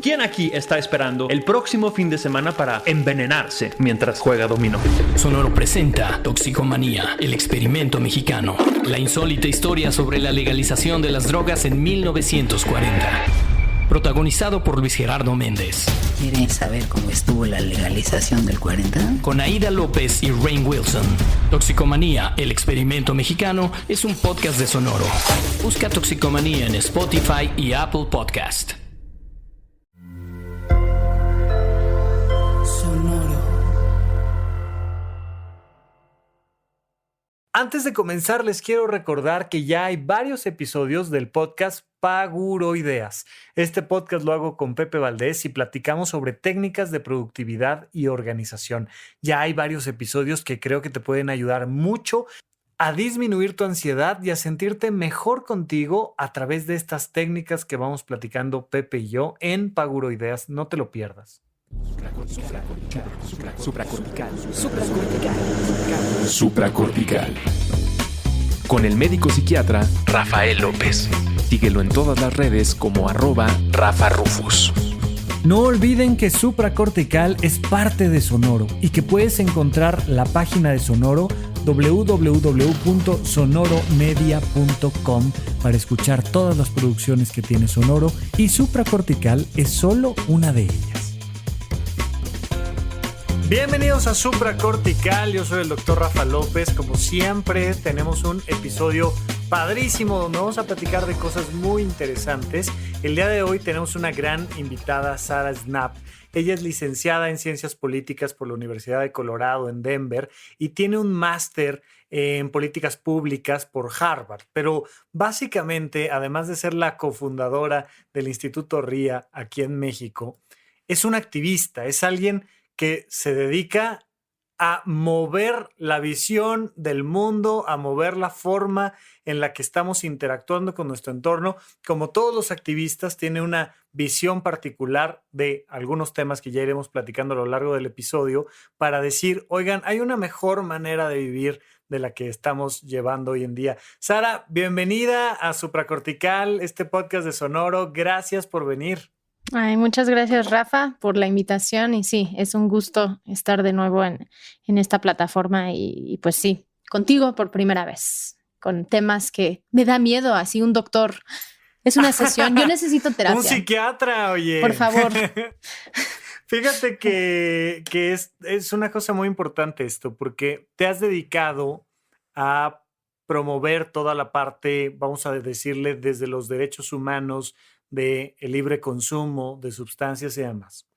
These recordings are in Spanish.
¿Quién aquí está esperando el próximo fin de semana para envenenarse mientras juega dominó? Sonoro presenta Toxicomanía, el experimento mexicano. La insólita historia sobre la legalización de las drogas en 1940. Protagonizado por Luis Gerardo Méndez. ¿Quieren saber cómo estuvo la legalización del 40? Con Aida López y Rainn Wilson. Toxicomanía, el experimento mexicano, es un podcast de Sonoro. Busca Toxicomanía en Spotify y Apple Podcast. Antes de comenzar, les quiero recordar que ya hay varios episodios del podcast Paguroideas. Este podcast lo hago con Pepe Valdés y platicamos sobre técnicas de productividad y organización. Ya hay varios episodios que creo que te pueden ayudar mucho a disminuir tu ansiedad y a sentirte mejor contigo a través de estas técnicas que vamos platicando Pepe y yo en Paguroideas. No te lo pierdas. Supracortical. Con el médico psiquiatra Rafael López. Síguelo en todas las redes como @RafaRufus. No olviden que Supracortical es parte de Sonoro y que puedes encontrar la página de Sonoro www.sonoromedia.com para escuchar todas las producciones que tiene Sonoro, y Supracortical es solo una de ellas. Bienvenidos a Supracortical, yo soy el Dr. Rafa López. Como siempre tenemos un episodio padrísimo donde vamos a platicar de cosas muy interesantes. El día de hoy tenemos una gran invitada, Sara Snap. Ella es licenciada en Ciencias Políticas por la Universidad de Colorado en Denver y tiene un máster en Políticas Públicas por Harvard. Pero básicamente, además de ser la cofundadora del Instituto RIA aquí en México, es una activista, es alguien que se dedica a mover la visión del mundo, a mover la forma en la que estamos interactuando con nuestro entorno. Como todos los activistas, tiene una visión particular de algunos temas que ya iremos platicando a lo largo del episodio para decir, oigan, hay una mejor manera de vivir de la que estamos llevando hoy en día. Sara, bienvenida a Supracortical, este podcast de Sonoro. Gracias por venir. Ay, muchas gracias, Rafa, por la invitación, y sí, es un gusto estar de nuevo en esta plataforma y pues sí, contigo por primera vez, con temas que me da miedo, así un doctor. Es una sesión, yo necesito terapia. Un psiquiatra, oye. Por favor. Fíjate que es una cosa muy importante esto, porque te has dedicado a promover toda la parte, vamos a decirle, desde los derechos humanos, de el libre consumo de sustancias y demás.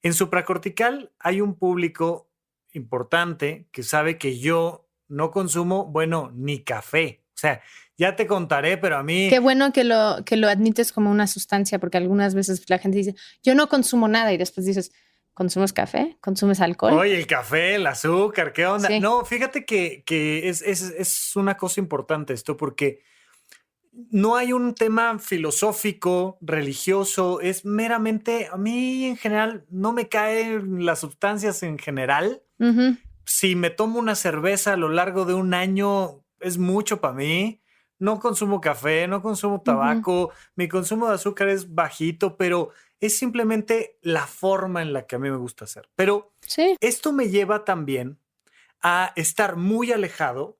En Supracortical hay un público importante que sabe que yo no consumo, bueno, ni café. O sea, ya te contaré, pero a mí... Qué bueno que lo admites como una sustancia, porque algunas veces la gente dice, yo no consumo nada, y después dices, ¿consumes café? ¿Consumes alcohol? Oye, el café, el azúcar, ¿qué onda? Sí. No, fíjate que es una cosa importante esto, porque no hay un tema filosófico, religioso, es meramente, a mí en general no me caen las sustancias en general. Uh-huh. Si me tomo una cerveza a lo largo de un año, es mucho para mí. No consumo café, no consumo tabaco, mi consumo de azúcar es bajito, pero es simplemente la forma en la que a mí me gusta hacer. Pero sí, esto me lleva también a estar muy alejado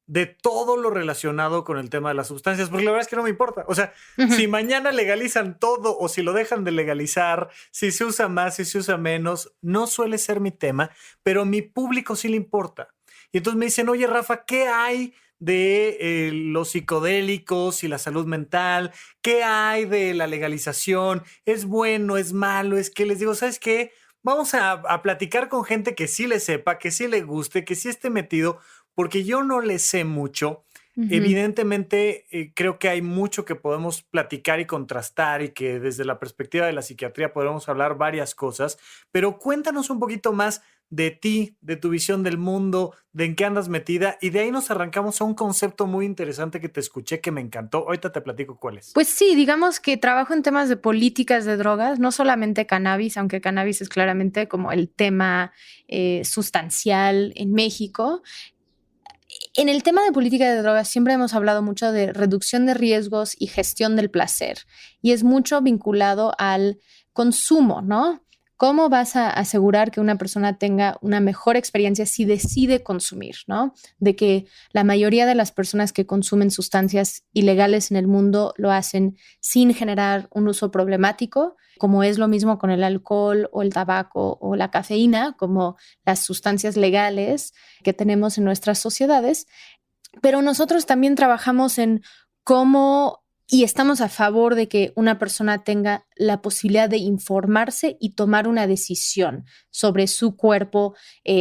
de todo lo relacionado con el tema de las sustancias, porque la verdad es que no me importa. O sea, si mañana legalizan todo o si lo dejan de legalizar, si se usa más, si se usa menos, no suele ser mi tema, pero a mi público sí le importa. Y entonces me dicen, oye, Rafa, ¿qué hay de los psicodélicos y la salud mental? ¿Qué hay de la legalización? ¿Es bueno? ¿Es malo? Es que les digo, ¿sabes qué? Vamos a platicar con gente que sí le sepa, que sí le guste, que sí esté metido, porque yo no le sé mucho. Uh-huh. Evidentemente, creo que hay mucho que podemos platicar y contrastar y que desde la perspectiva de la psiquiatría podemos hablar varias cosas, pero cuéntanos un poquito más de ti, de tu visión del mundo, de en qué andas metida, y de ahí nos arrancamos a un concepto muy interesante que te escuché que me encantó. Ahorita te platico cuál es. Pues sí, digamos que trabajo en temas de políticas de drogas, no solamente cannabis, aunque cannabis es claramente como el tema sustancial en México. En el tema de política de drogas siempre hemos hablado mucho de reducción de riesgos y gestión del placer, y es mucho vinculado al consumo, ¿no? ¿Cómo vas a asegurar que una persona tenga una mejor experiencia si decide consumir, ¿no? De que la mayoría de las personas que consumen sustancias ilegales en el mundo lo hacen sin generar un uso problemático, como es lo mismo con el alcohol o el tabaco o la cafeína, como las sustancias legales que tenemos en nuestras sociedades. Pero nosotros también trabajamos en cómo y estamos a favor de que una persona tenga la posibilidad de informarse y tomar una decisión sobre su cuerpo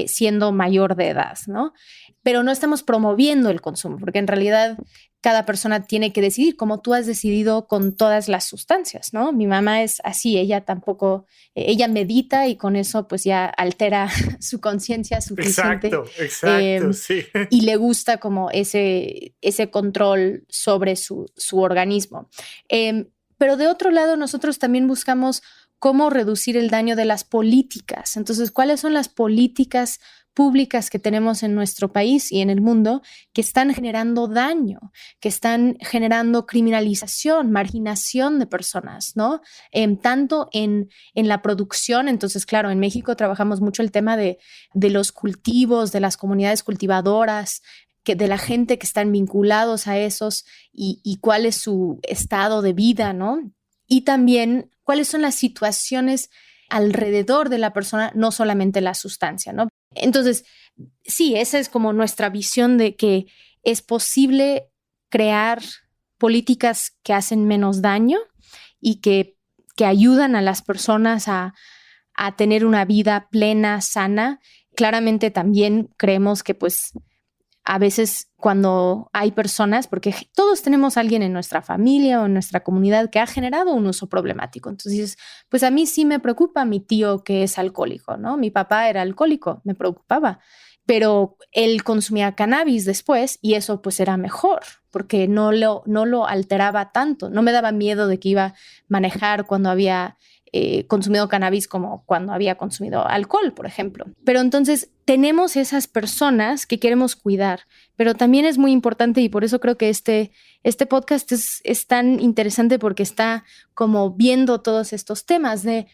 siendo mayor de edad, ¿no? Pero no estamos promoviendo el consumo, porque en realidad cada persona tiene que decidir, como tú has decidido con todas las sustancias, ¿no? Mi mamá es así, ella tampoco, ella medita y con eso pues ya altera su conciencia suficiente. Exacto, sí. Y le gusta como ese control sobre su organismo. Pero de otro lado, nosotros también buscamos cómo reducir el daño de las políticas. Entonces, ¿cuáles son las políticas públicas que tenemos en nuestro país y en el mundo que están generando daño, que están generando criminalización, marginación de personas, ¿no? Tanto en la producción. Entonces, claro, en México trabajamos mucho el tema de los cultivos, de las comunidades cultivadoras, de la gente que están vinculados a esos y cuál es su estado de vida, ¿no? Y también cuáles son las situaciones alrededor de la persona, no solamente la sustancia, ¿no? Entonces, sí, esa es como nuestra visión de que es posible crear políticas que hacen menos daño y que ayudan a las personas a tener una vida plena, sana. Claramente también creemos que pues a veces cuando hay personas, porque todos tenemos a alguien en nuestra familia o en nuestra comunidad que ha generado un uso problemático. Entonces, pues a mí sí me preocupa mi tío que es alcohólico, ¿no? Mi papá era alcohólico, me preocupaba, pero él consumía cannabis después y eso pues era mejor porque no lo alteraba tanto. No me daba miedo de que iba a manejar cuando había consumido cannabis como cuando había consumido alcohol, por ejemplo. Pero entonces tenemos esas personas que queremos cuidar, pero también es muy importante y por eso creo que este podcast es tan interesante porque está como viendo todos estos temas de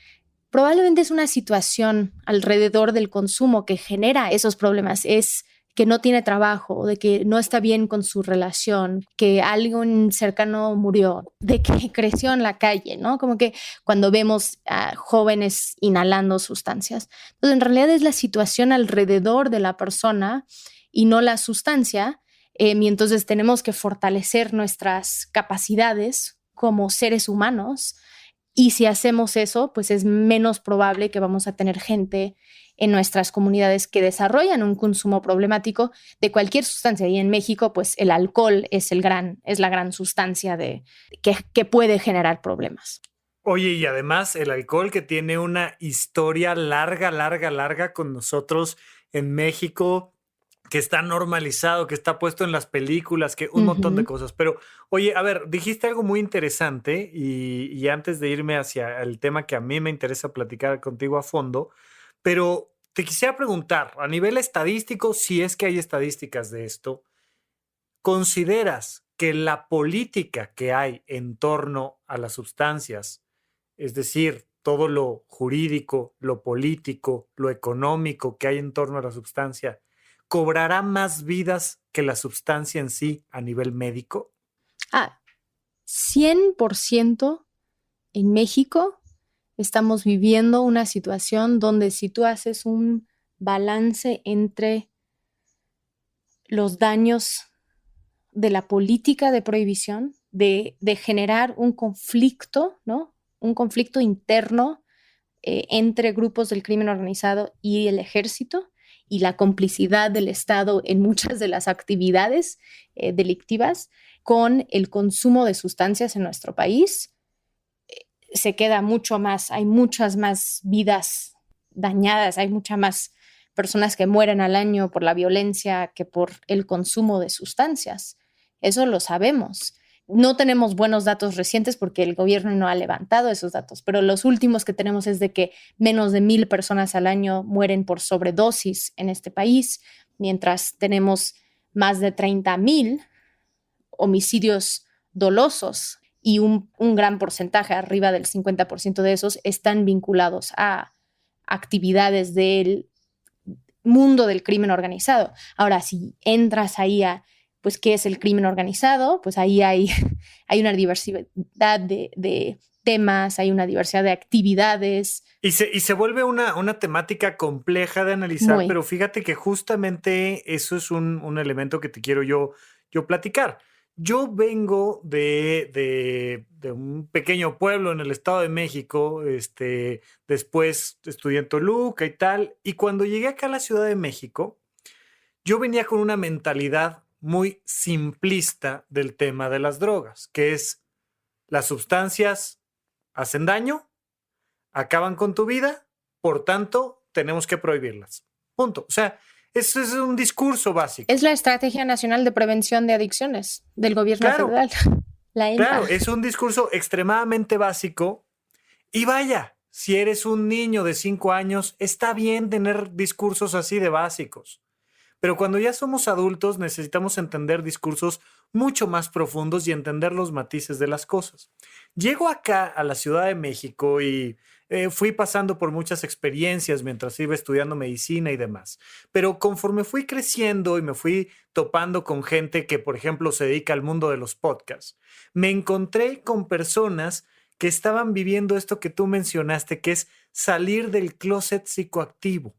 probablemente es una situación alrededor del consumo que genera esos problemas, es que no tiene trabajo, o de que no está bien con su relación, que alguien cercano murió, de que creció en la calle, ¿no? Como que cuando vemos a jóvenes inhalando sustancias. Entonces, en realidad es la situación alrededor de la persona y no la sustancia. Y entonces tenemos que fortalecer nuestras capacidades como seres humanos. Y si hacemos eso, pues es menos probable que vamos a tener gente en nuestras comunidades que desarrollan un consumo problemático de cualquier sustancia. Y en México, pues el alcohol es la gran sustancia que puede generar problemas. Oye, y además el alcohol que tiene una historia larga con nosotros en México, que está normalizado, que está puesto en las películas, que un montón de cosas. Pero, oye, a ver, dijiste algo muy interesante y antes de irme hacia el tema que a mí me interesa platicar contigo a fondo, pero te quisiera preguntar, a nivel estadístico, si es que hay estadísticas de esto, ¿consideras que la política que hay en torno a las sustancias, es decir, todo lo jurídico, lo político, lo económico que hay en torno a la sustancia, cobrará más vidas que la sustancia en sí a nivel médico? 100% en México estamos viviendo una situación donde si tú haces un balance entre los daños de la política de prohibición, de generar un conflicto, ¿no? Un conflicto interno entre grupos del crimen organizado y el ejército, y la complicidad del Estado en muchas de las actividades delictivas con el consumo de sustancias en nuestro país, se queda mucho más, hay muchas más vidas dañadas, hay muchas más personas que mueren al año por la violencia que por el consumo de sustancias. Eso lo sabemos. No tenemos buenos datos recientes porque el gobierno no ha levantado esos datos, pero los últimos que tenemos es de que menos de 1,000 personas al año mueren por sobredosis en este país, mientras tenemos más de 30,000 homicidios dolosos y un gran porcentaje, arriba del 50% de esos, están vinculados a actividades del mundo del crimen organizado. Ahora, si entras ahí a, pues, ¿qué es el crimen organizado? Pues ahí hay una diversidad de temas, hay una diversidad de actividades. Y se vuelve una temática compleja de analizar, Muy. pero fíjate que justamente eso es un elemento que te quiero yo platicar. Yo vengo de un pequeño pueblo en el Estado de México, después estudié en Toluca y tal, y cuando llegué acá a la Ciudad de México, yo venía con una mentalidad muy simplista del tema de las drogas, que es las sustancias hacen daño, acaban con tu vida, por tanto, tenemos que prohibirlas. Punto. O sea, eso es un discurso básico. Es la Estrategia Nacional de Prevención de Adicciones del gobierno Claro. federal. La ENA. Claro, es un discurso extremadamente básico. Y vaya, si eres un niño de 5 años, está bien tener discursos así de básicos. Pero cuando ya somos adultos, necesitamos entender discursos mucho más profundos y entender los matices de las cosas. Llego acá a la Ciudad de México y fui pasando por muchas experiencias mientras iba estudiando medicina y demás. Pero conforme fui creciendo y me fui topando con gente que, por ejemplo, se dedica al mundo de los podcasts, me encontré con personas que estaban viviendo esto que tú mencionaste, que es salir del closet psicoactivo.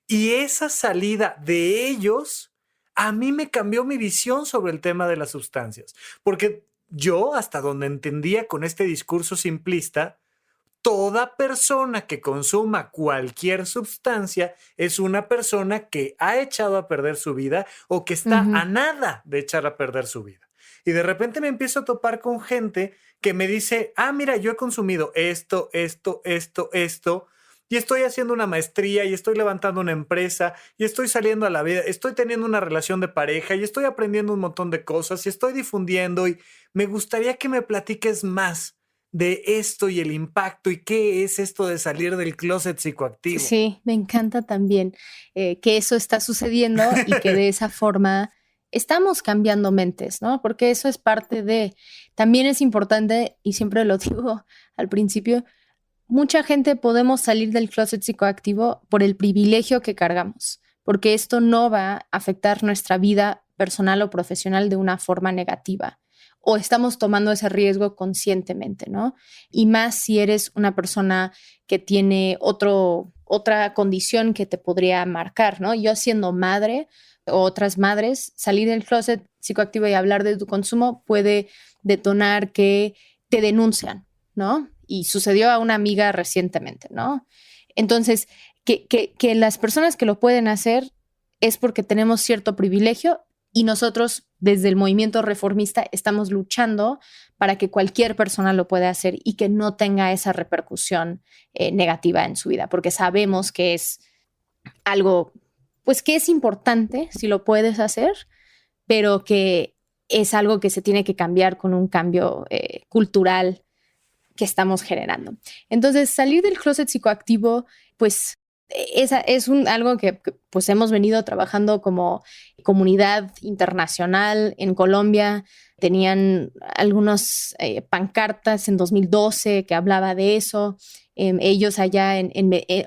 Y esa salida de ellos a mí me cambió mi visión sobre el tema de las sustancias. Porque yo, hasta donde entendía con este discurso simplista, toda persona que consuma cualquier sustancia es una persona que ha echado a perder su vida o que está a nada de echar a perder su vida. Y de repente me empiezo a topar con gente que me dice, mira, yo he consumido esto, y estoy haciendo una maestría, y estoy levantando una empresa, y estoy saliendo a la vida, estoy teniendo una relación de pareja, y estoy aprendiendo un montón de cosas, y estoy difundiendo, y me gustaría que me platiques más de esto y el impacto, y qué es esto de salir del closet psicoactivo. Sí, me encanta también que eso está sucediendo y que de esa forma estamos cambiando mentes, ¿no? Porque eso es parte de, también es importante, y siempre lo digo al principio, mucha gente podemos salir del closet psicoactivo por el privilegio que cargamos, porque esto no va a afectar nuestra vida personal o profesional de una forma negativa, o estamos tomando ese riesgo conscientemente, ¿no? Y más si eres una persona que tiene otra condición que te podría marcar, ¿no? Yo siendo madre o otras madres, salir del closet psicoactivo y hablar de tu consumo puede detonar que te denuncian, ¿no? Y sucedió a una amiga recientemente, ¿no? Entonces, que las personas que lo pueden hacer es porque tenemos cierto privilegio y nosotros desde el movimiento reformista estamos luchando para que cualquier persona lo pueda hacer y que no tenga esa repercusión negativa en su vida, porque sabemos que es algo, pues que es importante si lo puedes hacer, pero que es algo que se tiene que cambiar con un cambio cultural que estamos generando. Entonces, salir del closet psicoactivo, pues es algo que pues hemos venido trabajando como comunidad internacional. En Colombia tenían algunas pancartas en 2012 que hablaba de eso. Ellos allá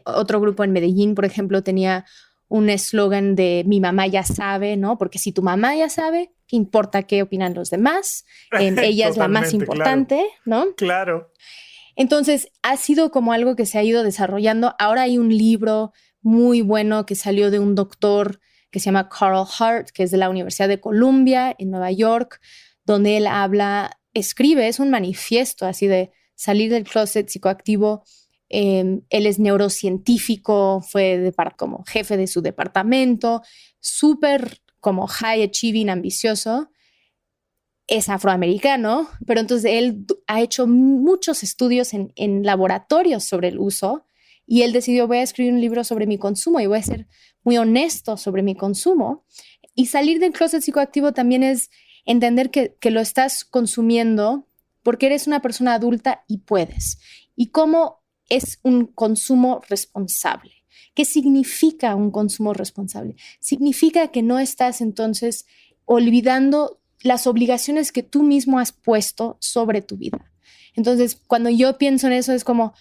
otro grupo en Medellín, por ejemplo, tenía un eslogan de mi mamá ya sabe, ¿no? Porque si tu mamá ya sabe, ¿qué importa qué opinan los demás? Ella es la más importante, claro. ¿No? Claro. Entonces, ha sido como algo que se ha ido desarrollando. Ahora hay un libro muy bueno que salió de un doctor que se llama Carl Hart, que es de la Universidad de Columbia en Nueva York, donde él escribe, es un manifiesto así de salir del closet psicoactivo. Él es neurocientífico, fue como jefe de su departamento, súper como high achieving, ambicioso. Es afroamericano, pero entonces él ha hecho muchos estudios en laboratorios sobre el uso y él decidió, voy a escribir un libro sobre mi consumo y voy a ser muy honesto sobre mi consumo. Y salir del closet psicoactivo también es entender que lo estás consumiendo porque eres una persona adulta y puedes. Y cómo es un consumo responsable. ¿Qué significa un consumo responsable? Significa que no estás entonces olvidando las obligaciones que tú mismo has puesto sobre tu vida. Entonces, cuando yo pienso en eso, es como,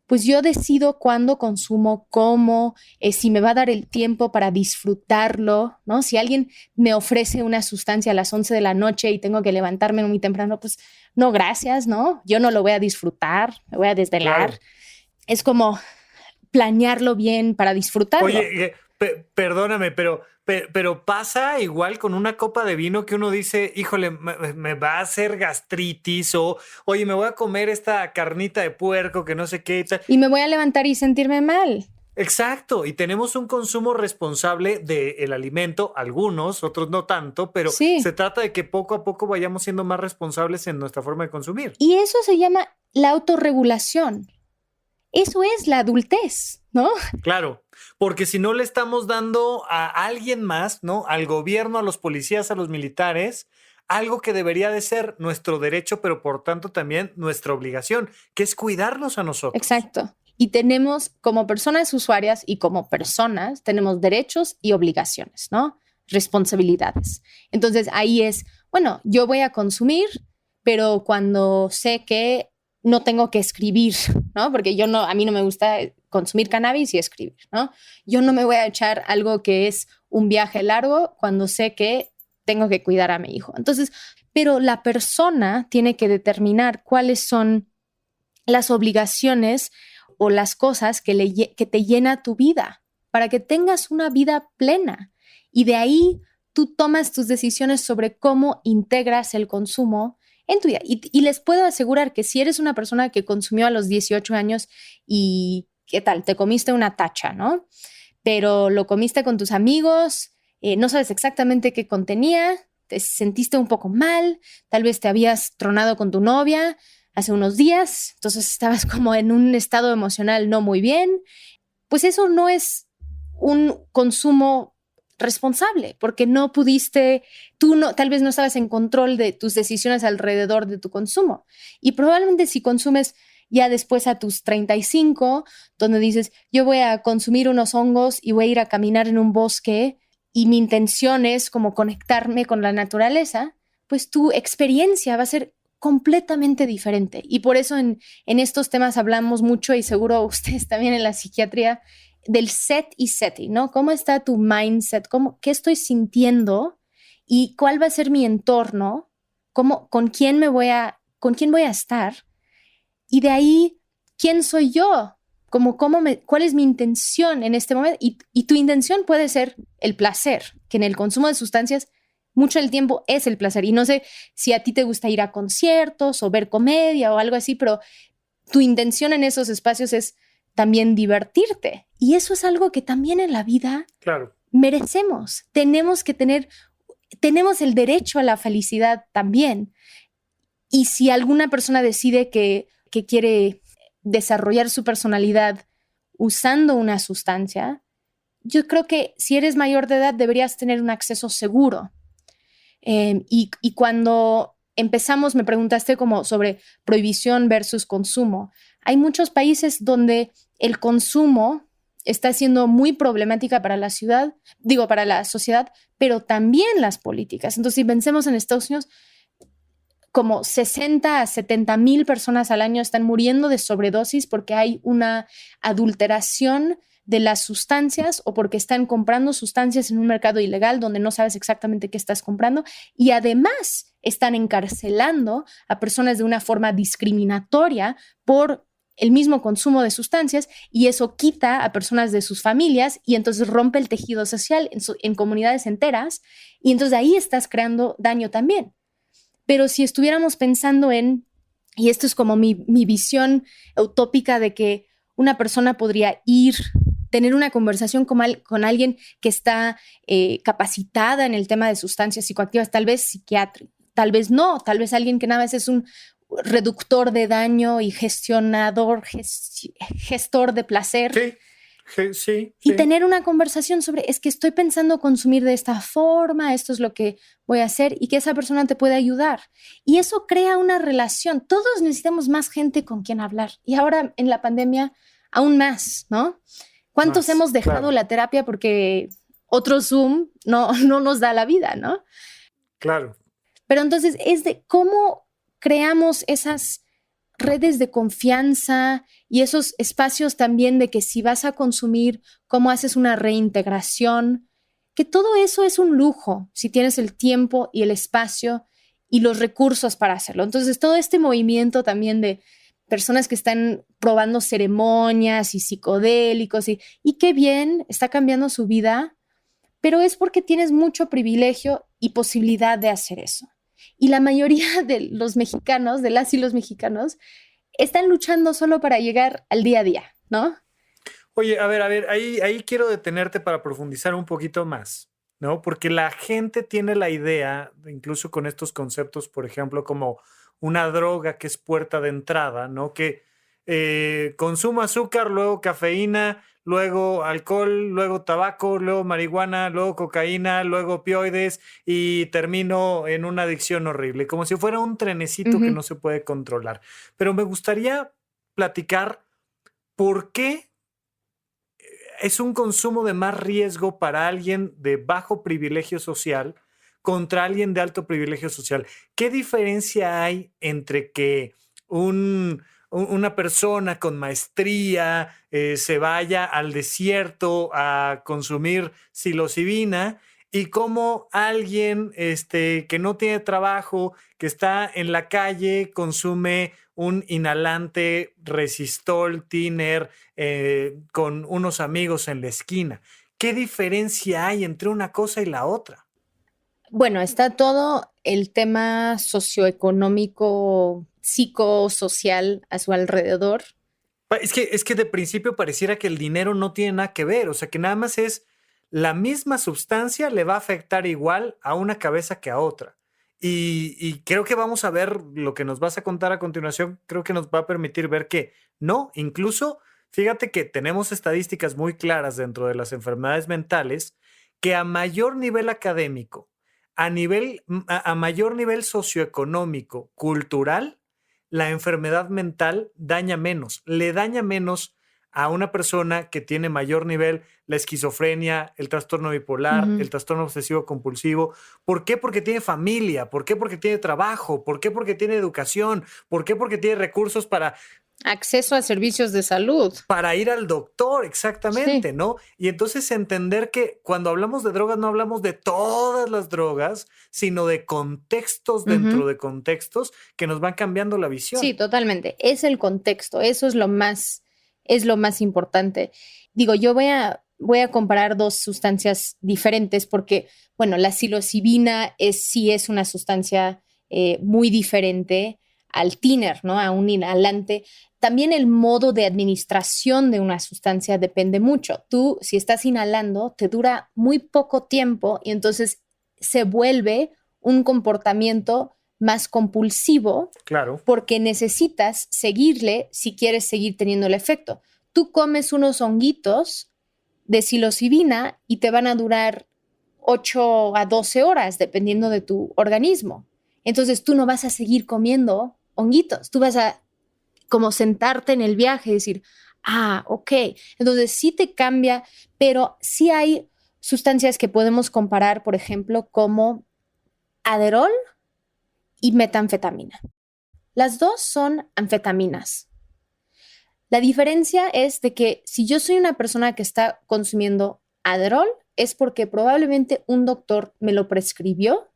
pues yo decido cuándo consumo, cómo, si me va a dar el tiempo para disfrutarlo, ¿no? Si alguien me ofrece una sustancia a las 11 de la noche y tengo que levantarme muy temprano, pues no, gracias, ¿no? Yo no lo voy a disfrutar, me voy a desvelar. Claro. Es como planearlo bien para disfrutarlo. Oye, perdóname, pero pasa igual con una copa de vino que uno dice, híjole, me va a hacer gastritis, o oye, me voy a comer esta carnita de puerco que no sé qué y tal. Y me voy a levantar y sentirme mal. Exacto, y tenemos un consumo responsable del alimento, algunos, otros no tanto, pero Sí. se trata de que poco a poco vayamos siendo más responsables en nuestra forma de consumir. Y eso se llama la autorregulación. Eso es la adultez, ¿no? Claro, porque si no le estamos dando a alguien más, ¿no? Al gobierno, a los policías, a los militares, algo que debería de ser nuestro derecho, pero por tanto también nuestra obligación, que es cuidarnos a nosotros. Exacto. Y tenemos, como personas usuarias y como personas, tenemos derechos y obligaciones, ¿no? Responsabilidades. Entonces ahí es, bueno, yo voy a consumir, pero cuando sé que no tengo que escribir, ¿no? Porque a mí no me gusta consumir cannabis y escribir, ¿no? Yo no me voy a echar algo que es un viaje largo cuando sé que tengo que cuidar a mi hijo. Entonces, pero la persona tiene que determinar cuáles son las obligaciones o las cosas que te llena tu vida para que tengas una vida plena. Y de ahí tú tomas tus decisiones sobre cómo integras el consumo en tu vida. Y les puedo asegurar que si eres una persona que consumió a los 18 años y ¿qué tal? Te comiste una tacha, ¿no? Pero lo comiste con tus amigos, no sabes exactamente qué contenía, te sentiste un poco mal, tal vez te habías tronado con tu novia hace unos días, entonces estabas como en un estado emocional no muy bien, pues eso no es un consumo responsable, porque no pudiste, tal vez no estabas en control de tus decisiones alrededor de tu consumo. Y probablemente si consumes ya después a tus 35, donde dices, yo voy a consumir unos hongos y voy a ir a caminar en un bosque y mi intención es como conectarme con la naturaleza, pues tu experiencia va a ser completamente diferente. Y por eso en estos temas hablamos mucho, y seguro ustedes también en la psiquiatría, del set y setting, ¿no? ¿Cómo está tu mindset? ¿Qué estoy sintiendo? ¿Y cuál va a ser mi entorno? ¿Con quién voy a estar? Y de ahí, ¿quién soy yo? ¿Cuál es mi intención en este momento? Y tu intención puede ser el placer, que en el consumo de sustancias mucho del tiempo es el placer. Y no sé si a ti te gusta ir a conciertos o ver comedia o algo así, pero tu intención en esos espacios es también divertirte. Y eso es algo que también en la vida merecemos. Tenemos el derecho a la felicidad también. Y si alguna persona decide que quiere desarrollar su personalidad usando una sustancia, yo creo que si eres mayor de edad deberías tener un acceso seguro. Y cuando empezamos, me preguntaste como sobre prohibición versus consumo. Hay muchos países donde el consumo está siendo muy problemática para la para la sociedad, pero también las políticas. Entonces, si pensemos en Estados Unidos, como 60 a 70 mil personas al año están muriendo de sobredosis porque hay una adulteración de las sustancias o porque están comprando sustancias en un mercado ilegal donde no sabes exactamente qué estás comprando, y además están encarcelando a personas de una forma discriminatoria por el mismo consumo de sustancias, y eso quita a personas de sus familias y entonces rompe el tejido social en comunidades enteras, y entonces ahí estás creando daño también. Pero si estuviéramos pensando y esto es como mi visión utópica de que una persona podría tener una conversación con alguien que está capacitada en el tema de sustancias psicoactivas, tal vez psiquiátrico, tal vez no, tal vez alguien que nada más es un reductor de daño y gestor de placer. Sí. Y tener una conversación sobre, es que estoy pensando consumir de esta forma, esto es lo que voy a hacer, y que esa persona te puede ayudar. Y eso crea una relación. Todos necesitamos más gente con quien hablar. Y ahora en la pandemia, aún más, ¿no? ¿Cuántos hemos dejado la terapia porque otro Zoom no nos da la vida, ¿no? Claro. Pero entonces es de cómo creamos esas redes de confianza y esos espacios también de que si vas a consumir, cómo haces una reintegración, que todo eso es un lujo si tienes el tiempo y el espacio y los recursos para hacerlo. Entonces, todo este movimiento también de personas que están probando ceremonias y psicodélicos y qué bien, está cambiando su vida, pero es porque tienes mucho privilegio y posibilidad de hacer eso. Y la mayoría de los mexicanos, de las y los mexicanos, están luchando solo para llegar al día a día, ¿no? Oye, a ver, ahí quiero detenerte para profundizar un poquito más, ¿no? Porque la gente tiene la idea, incluso con estos conceptos, por ejemplo, como una droga que es puerta de entrada, ¿no? Que consumo azúcar, luego cafeína, luego alcohol, luego tabaco, luego marihuana, luego cocaína, luego opioides y termino en una adicción horrible, como si fuera un trenecito que no se puede controlar. Pero me gustaría platicar por qué es un consumo de más riesgo para alguien de bajo privilegio social contra alguien de alto privilegio social. ¿Qué diferencia hay entre que una persona con maestría se vaya al desierto a consumir psilocibina y cómo alguien que no tiene trabajo, que está en la calle, consume un inhalante resistol, tiner, con unos amigos en la esquina? ¿Qué diferencia hay entre una cosa y la otra? Bueno, está todo el tema socioeconómico, psicosocial a su alrededor. Es que de principio pareciera que el dinero no tiene nada que ver, o sea que nada más es la misma sustancia le va a afectar igual a una cabeza que a otra. Y creo que vamos a ver lo que nos vas a contar a continuación, creo que nos va a permitir ver que no, incluso fíjate que tenemos estadísticas muy claras dentro de las enfermedades mentales que a mayor nivel académico, a mayor nivel socioeconómico, cultural, la enfermedad mental daña menos, le daña menos a una persona que tiene mayor nivel la esquizofrenia, el trastorno bipolar, el trastorno obsesivo compulsivo. ¿Por qué? Porque tiene familia. ¿Por qué? Porque tiene trabajo. ¿Por qué? Porque tiene educación. ¿Por qué? Porque tiene recursos para acceso a servicios de salud. Para ir al doctor, exactamente, sí. ¿No? Y entonces entender que cuando hablamos de drogas no hablamos de todas las drogas, sino de contextos dentro de contextos que nos van cambiando la visión. Sí, totalmente. Es el contexto, eso es lo más importante. Digo, yo voy a comparar dos sustancias diferentes porque, bueno, la psilocibina sí es una sustancia muy diferente al tiner, ¿no? A un inhalante. También el modo de administración de una sustancia depende mucho. Tú, si estás inhalando, te dura muy poco tiempo y entonces se vuelve un comportamiento más compulsivo. Claro. Porque necesitas seguirle si quieres seguir teniendo el efecto. Tú comes unos honguitos de psilocibina y te van a durar 8 a 12 horas, dependiendo de tu organismo. Entonces tú no vas a seguir comiendo honguitos, tú vas a como sentarte en el viaje y decir, ok, entonces sí te cambia, pero sí hay sustancias que podemos comparar, por ejemplo, como Adderall y metanfetamina. Las dos son anfetaminas. La diferencia es de que si yo soy una persona que está consumiendo Adderall, es porque probablemente un doctor me lo prescribió.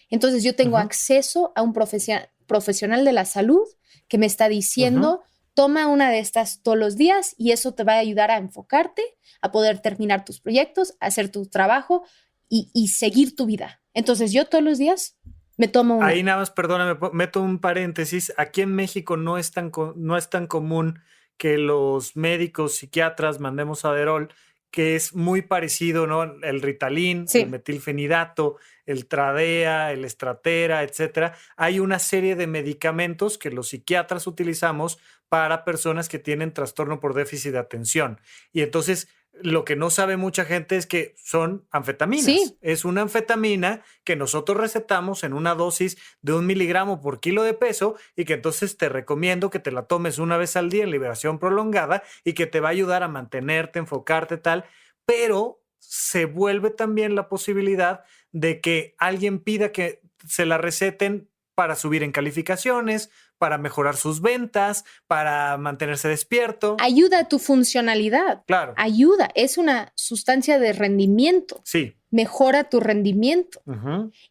Entonces yo tengo acceso a un profesional de la salud que me está diciendo, toma una de estas todos los días y eso te va a ayudar a enfocarte, a poder terminar tus proyectos, a hacer tu trabajo y seguir tu vida. Entonces yo todos los días me tomo una. Ahí nada más, perdóname, meto un paréntesis. Aquí en México no es tan común que los médicos psiquiatras mandemos Adderall, que es muy parecido, ¿no? El Ritalin, el metilfenidato, el Tradea, el Estratera, etcétera. Hay una serie de medicamentos que los psiquiatras utilizamos para personas que tienen trastorno por déficit de atención. Y entonces lo que no sabe mucha gente es que son anfetaminas. Sí. Es una anfetamina que nosotros recetamos en una dosis de 1 miligramo por kilo de peso y que entonces te recomiendo que te la tomes una vez al día en liberación prolongada y que te va a ayudar a mantenerte, enfocarte, tal. Pero se vuelve también la posibilidad de que alguien pida que se la receten para subir en calificaciones, para mejorar sus ventas, para mantenerse despierto. Ayuda a tu funcionalidad. Claro. Ayuda. Es una sustancia de rendimiento. Sí. Mejora tu rendimiento.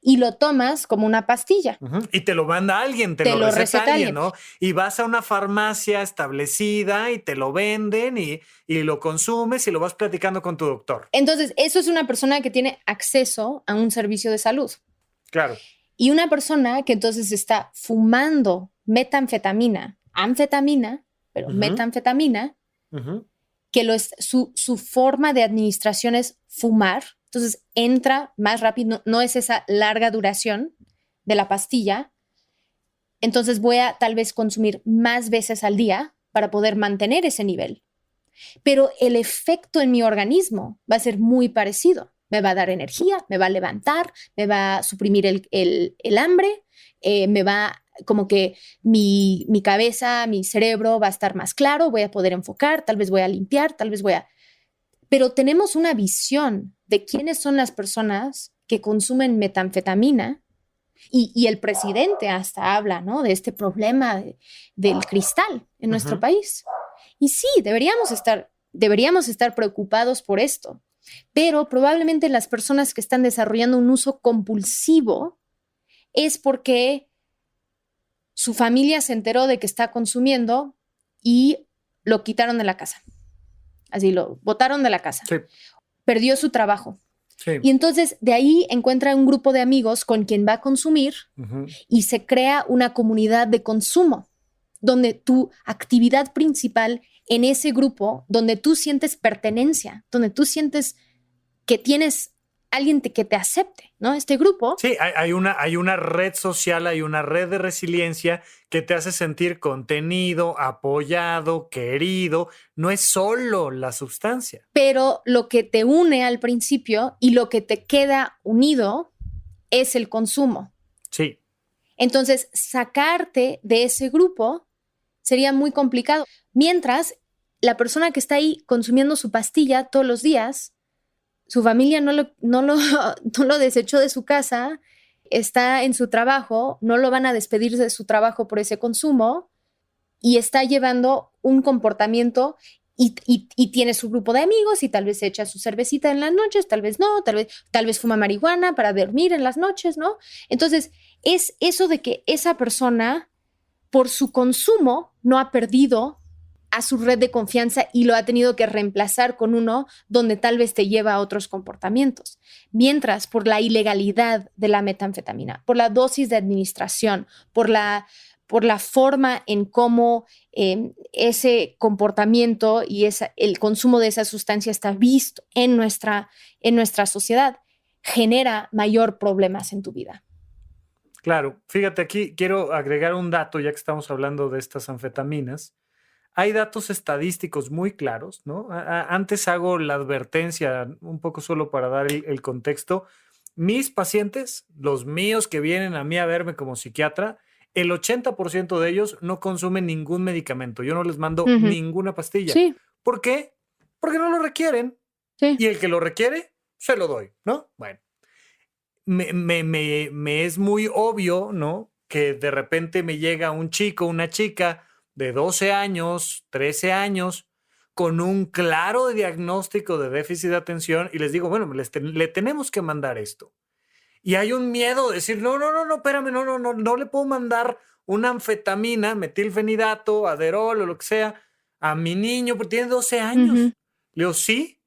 Y lo tomas como una pastilla. Y te lo manda alguien, te lo receta alguien, ¿no? Y vas a una farmacia establecida y te lo venden y lo consumes y lo vas platicando con tu doctor. Entonces, eso es una persona que tiene acceso a un servicio de salud. Claro. Y una persona que entonces está fumando metanfetamina, anfetamina, pero metanfetamina, que su forma de administración es fumar. Entonces entra más rápido, no es esa larga duración de la pastilla. Entonces voy a tal vez consumir más veces al día para poder mantener ese nivel. Pero el efecto en mi organismo va a ser muy parecido. Me va a dar energía, me va a levantar, me va a suprimir el hambre, me va como que mi cabeza, mi cerebro va a estar más claro, voy a poder enfocar, tal vez voy a limpiar, tal vez voy a... Pero tenemos una visión de quiénes son las personas que consumen metanfetamina y el presidente hasta habla, ¿no?, de este problema del cristal en nuestro país. Y sí, deberíamos estar preocupados por esto. Pero probablemente las personas que están desarrollando un uso compulsivo es porque su familia se enteró de que está consumiendo y lo quitaron de la casa. Así, lo botaron de la casa. Sí. Perdió su trabajo. Sí. Y entonces de ahí encuentra un grupo de amigos con quien va a consumir y se crea una comunidad de consumo donde tu actividad principal en ese grupo, donde tú sientes pertenencia, donde tú sientes que tienes alguien que te acepte, ¿no? Este grupo. Sí, hay una red social, hay una red de resiliencia que te hace sentir contenido, apoyado, querido. No es solo la sustancia. Pero lo que te une al principio y lo que te queda unido es el consumo. Sí. Entonces, sacarte de ese grupo sería muy complicado. Mientras, la persona que está ahí consumiendo su pastilla todos los días, su familia no lo desechó de su casa, está en su trabajo, no lo van a despedir de su trabajo por ese consumo y está llevando un comportamiento y tiene su grupo de amigos y tal vez se echa su cervecita en las noches, tal vez no, tal vez fuma marihuana para dormir en las noches, ¿no? Entonces, es eso de que esa persona, por su consumo, no ha perdido a su red de confianza y lo ha tenido que reemplazar con uno donde tal vez te lleva a otros comportamientos. Mientras, por la ilegalidad de la metanfetamina, por la dosis de administración, por la forma en cómo ese comportamiento y el consumo de esa sustancia está visto en nuestra sociedad, genera mayor problemas en tu vida. Claro, fíjate, aquí quiero agregar un dato, ya que estamos hablando de estas anfetaminas. Hay datos estadísticos muy claros, ¿no? Antes hago la advertencia, un poco solo para dar el contexto. Mis pacientes, los míos que vienen a mí a verme como psiquiatra, el 80% de ellos no consumen ningún medicamento. Yo no les mando ninguna pastilla. Sí. ¿Por qué? Porque no lo requieren. Sí. Y el que lo requiere, se lo doy, ¿no? Bueno, me es muy obvio, ¿no?, que de repente me llega un chico, una chica de 12 años, 13 años, con un claro diagnóstico de déficit de atención y les digo, bueno, le tenemos que mandar esto. Y hay un miedo de decir, no, espérame, no le puedo mandar una anfetamina, metilfenidato, Adderall o lo que sea, a mi niño porque tiene 12 años. Le digo, sí,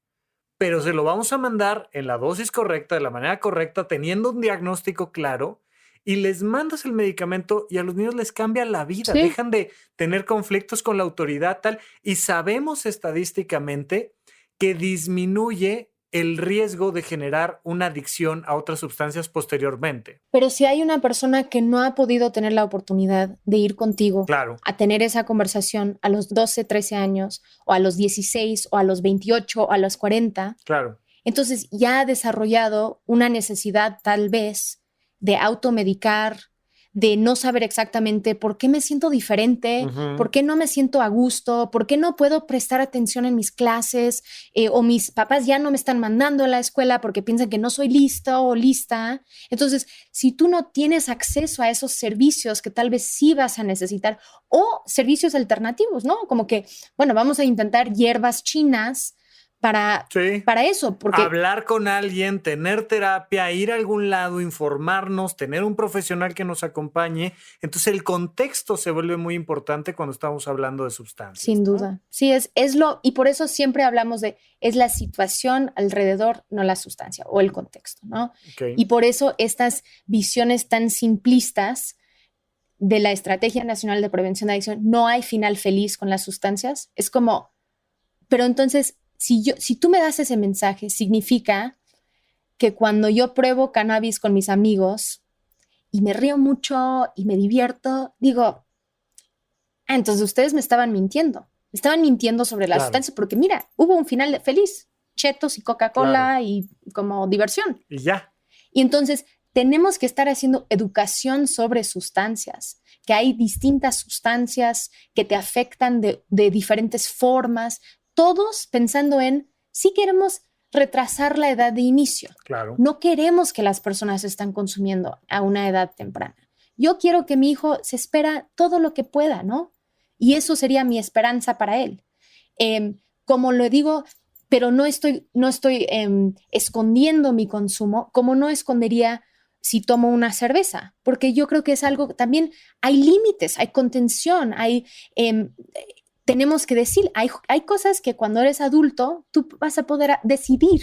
pero se lo vamos a mandar en la dosis correcta, de la manera correcta, teniendo un diagnóstico claro, y les mandas el medicamento y a los niños les cambia la vida. Sí. Dejan de tener conflictos con la autoridad, tal, y sabemos estadísticamente que disminuye el riesgo de generar una adicción a otras sustancias posteriormente. Pero si hay una persona que no ha podido tener la oportunidad de ir contigo a tener esa conversación a los 12, 13 años, o a los 16, o a los 28, o a los 40, entonces ya ha desarrollado una necesidad tal vez de automedicar, de no saber exactamente por qué me siento diferente, por qué no me siento a gusto, por qué no puedo prestar atención en mis clases, o mis papás ya no me están mandando a la escuela porque piensan que no soy listo o lista. Entonces, si tú no tienes acceso a esos servicios que tal vez sí vas a necesitar, o servicios alternativos, ¿no? Como que, bueno, vamos a intentar hierbas chinas para eso. Porque hablar con alguien, tener terapia, ir a algún lado, informarnos, tener un profesional que nos acompañe. Entonces el contexto se vuelve muy importante cuando estamos hablando de sustancias. Sin duda. Sí, y por eso siempre hablamos es la situación alrededor, no la sustancia o el contexto, ¿no? Okay. Y por eso estas visiones tan simplistas de la Estrategia Nacional de Prevención de Adicción, no hay final feliz con las sustancias. Es como, pero entonces, si tú me das ese mensaje, significa que cuando yo pruebo cannabis con mis amigos y me río mucho y me divierto, digo, entonces ustedes me estaban mintiendo. Me estaban mintiendo sobre la sustancia porque mira, hubo un final feliz. Chetos y Coca-Cola y como diversión. Y ya. Y entonces tenemos que estar haciendo educación sobre sustancias, que hay distintas sustancias que te afectan de diferentes formas, todos pensando en si queremos retrasar la edad de inicio. Claro. No queremos que las personas estén consumiendo a una edad temprana. Yo quiero que mi hijo se espera todo lo que pueda, ¿no? Y eso sería mi esperanza para él. Como lo digo, pero no estoy escondiendo mi consumo, como no escondería si tomo una cerveza, porque yo creo que es algo, también hay límites, hay contención, tenemos que decir, hay cosas que cuando eres adulto tú vas a poder decidir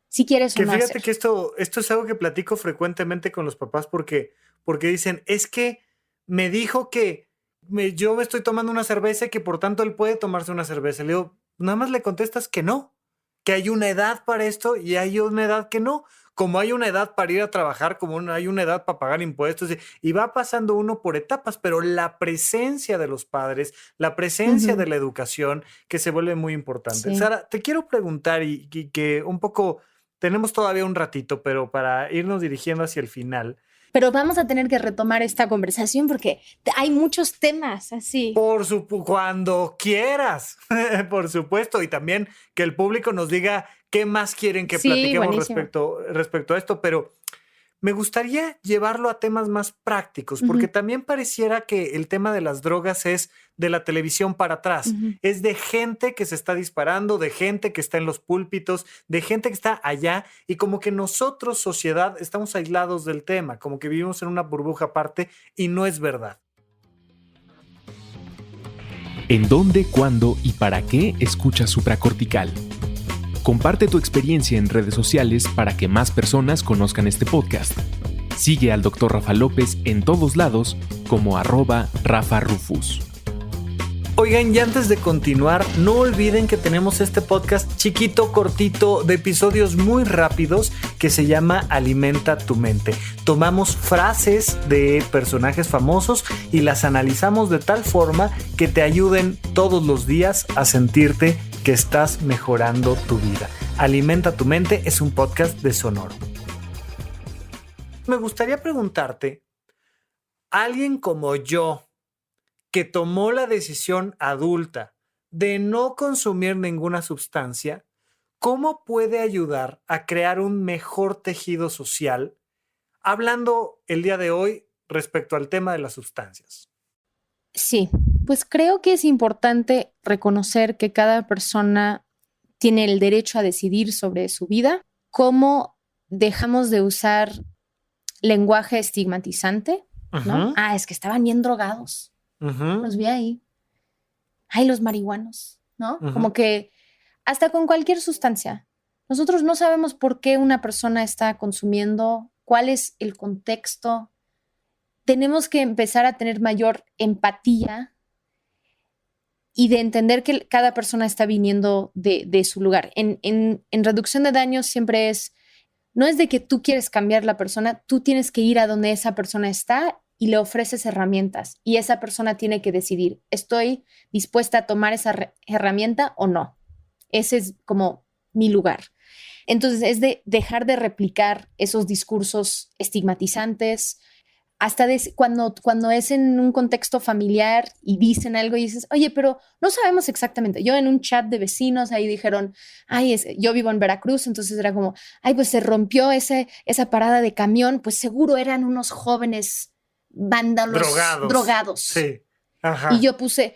si quieres o no hacer. Fíjate que esto es algo que platico frecuentemente con los papás porque dicen, es que me dijo que yo me estoy tomando una cerveza y que por tanto él puede tomarse una cerveza. Le digo, nada más le contestas que no, que hay una edad para esto y hay una edad que no. Como hay una edad para ir a trabajar, como hay una edad para pagar impuestos, y va pasando uno por etapas, pero la presencia de los padres, la presencia de la educación, que se vuelve muy importante. Sí. Sara, te quiero preguntar y que un poco, tenemos todavía un ratito, pero para irnos dirigiendo hacia el final. Pero vamos a tener que retomar esta conversación porque hay muchos temas así. Cuando quieras, por supuesto, y también que el público nos diga qué más quieren que platiquemos respecto a esto, pero me gustaría llevarlo a temas más prácticos, porque también pareciera que el tema de las drogas es de la televisión para atrás, es de gente que se está disparando, de gente que está en los púlpitos, de gente que está allá, y como que nosotros, sociedad, estamos aislados del tema, como que vivimos en una burbuja aparte, y no es verdad. ¿En dónde, cuándo y para qué escuchas Supracortical? Comparte tu experiencia en redes sociales para que más personas conozcan este podcast. Sigue al Dr. Rafa López en todos lados como @RafaRufus. Oigan, y antes de continuar, no olviden que tenemos este podcast chiquito, cortito, de episodios muy rápidos que se llama Alimenta tu mente. Tomamos frases de personajes famosos y las analizamos de tal forma que te ayuden todos los días a sentirte que estás mejorando tu vida. Alimenta tu mente es un podcast de Sonoro. Me gustaría preguntarte, alguien como yo, que tomó la decisión adulta de no consumir ninguna sustancia, ¿cómo puede ayudar a crear un mejor tejido social? Hablando el día de hoy respecto al tema de las sustancias. Sí, pues creo que es importante reconocer que cada persona tiene el derecho a decidir sobre su vida. ¿Cómo dejamos de usar lenguaje estigmatizante? ¿No? Es que estaban bien drogados. Los vi ahí. Ay, los marihuanos, ¿no? Como que hasta con cualquier sustancia. Nosotros no sabemos por qué una persona está consumiendo, cuál es el contexto. Tenemos que empezar a tener mayor empatía y de entender que cada persona está viniendo de su lugar. En reducción de daños siempre no es de que tú quieres cambiar la persona, tú tienes que ir a donde esa persona está y le ofreces herramientas y esa persona tiene que decidir, ¿estoy dispuesta a tomar esa herramienta o no? Ese es como mi lugar. Entonces es de dejar de replicar esos discursos estigmatizantes, cuando es en un contexto familiar y dicen algo y dices, oye, pero no sabemos exactamente. Yo en un chat de vecinos ahí dijeron, yo vivo en Veracruz, entonces era como, pues se rompió esa parada de camión, pues seguro eran unos jóvenes vándalos drogados. Sí. Ajá. Y yo puse,